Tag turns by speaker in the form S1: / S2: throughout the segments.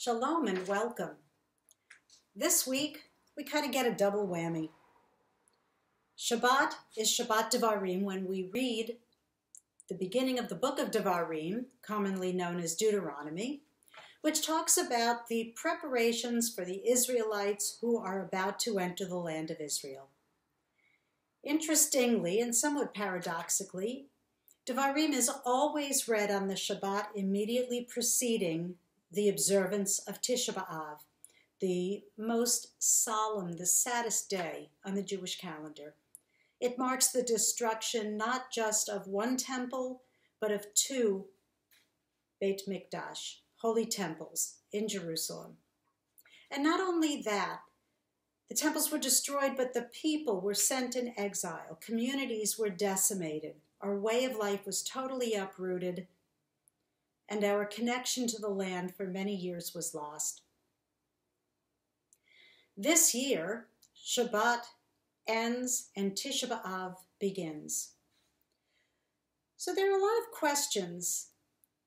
S1: Shalom and welcome. This week, we kind of get a double whammy. Shabbat is Shabbat Devarim when we read the beginning of the book of Devarim, commonly known as Deuteronomy, which talks about the preparations for the Israelites who are about to enter the land of Israel. Interestingly, and somewhat paradoxically, Devarim is always read on the Shabbat immediately preceding the observance of Tisha B'Av, the most solemn, the saddest day on the Jewish calendar. It marks the destruction not just of one temple, but of two Beit Mikdash, holy temples in Jerusalem. And not only that, the temples were destroyed, but the people were sent in exile. Communities were decimated. Our way of life was totally uprooted, and our connection to the land for many years was lost. This year, Shabbat ends and Tisha B'Av begins. So there are a lot of questions.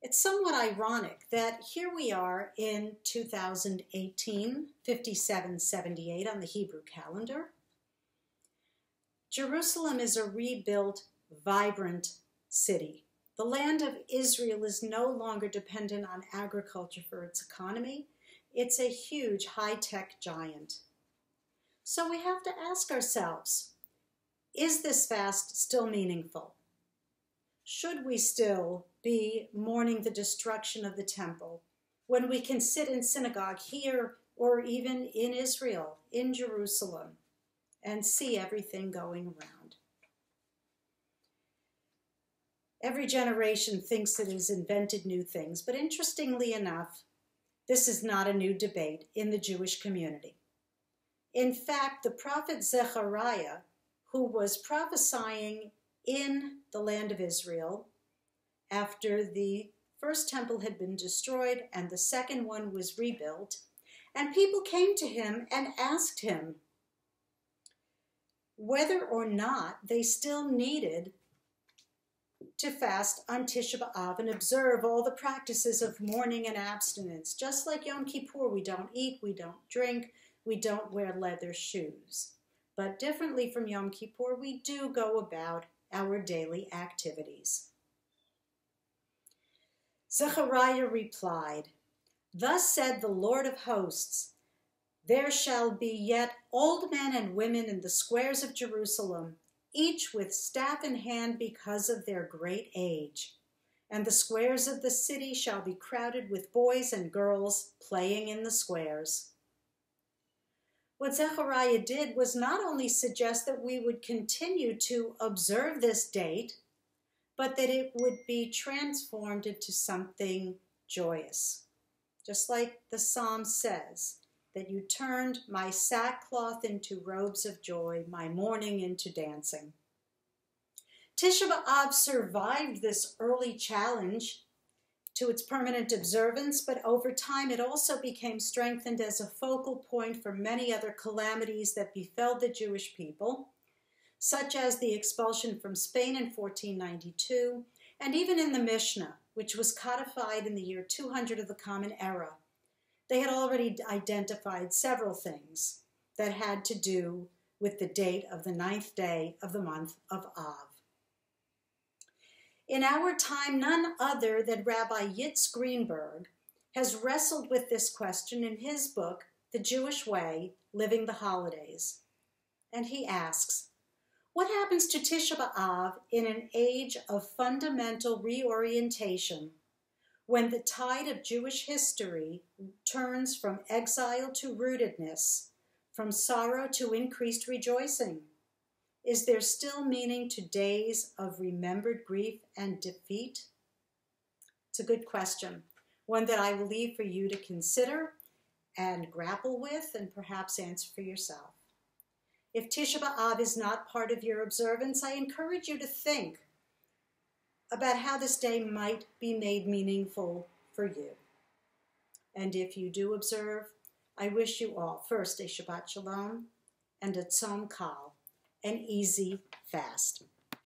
S1: It's somewhat ironic that here we are in 2018, 5778 on the Hebrew calendar. Jerusalem is a rebuilt, vibrant city. The land of Israel is no longer dependent on agriculture for its economy. It's a huge high-tech giant. So we have to ask ourselves, is this fast still meaningful? Should we still be mourning the destruction of the temple when we can sit in synagogue here or even in Israel, in Jerusalem, and see everything going around? Every generation thinks it has invented new things, but interestingly enough, this is not a new debate in the Jewish community. In fact, the prophet Zechariah, who was prophesying in the land of Israel after the first temple had been destroyed and the second one was rebuilt, and people came to him and asked him whether or not they still needed to fast on Tisha B'Av and observe all the practices of mourning and abstinence. Just like Yom Kippur, we don't eat, we don't drink, we don't wear leather shoes. But differently from Yom Kippur, we do go about our daily activities. Zechariah replied, "Thus said the Lord of hosts, there shall be yet old men and women in the squares of Jerusalem, each with staff in hand because of their great age. And the squares of the city shall be crowded with boys and girls playing in the squares." What Zechariah did was not only suggest that we would continue to observe this date, but that it would be transformed into something joyous. Just like the psalm says, that you turned my sackcloth into robes of joy, my mourning into dancing. Tisha B'Av survived this early challenge to its permanent observance, but over time it also became strengthened as a focal point for many other calamities that befell the Jewish people, such as the expulsion from Spain in 1492, and even in the Mishnah, which was codified in the year 200 of the Common Era. They had already identified several things that had to do with the date of the 9th day of the month of Av. In our time, none other than Rabbi Yitz Greenberg has wrestled with this question in his book, The Jewish Way, Living the Holidays. And he asks, what happens to Tisha B'Av in an age of fundamental reorientation when the tide of Jewish history turns from exile to rootedness, from sorrow to increased rejoicing? Is there still meaning to days of remembered grief and defeat? It's a good question, one that I will leave for you to consider and grapple with and perhaps answer for yourself. If Tisha B'Av is not part of your observance, I encourage you to think about how this day might be made meaningful for you. And if you do observe, I wish you all first a Shabbat Shalom and a Tzom Kal, an easy fast.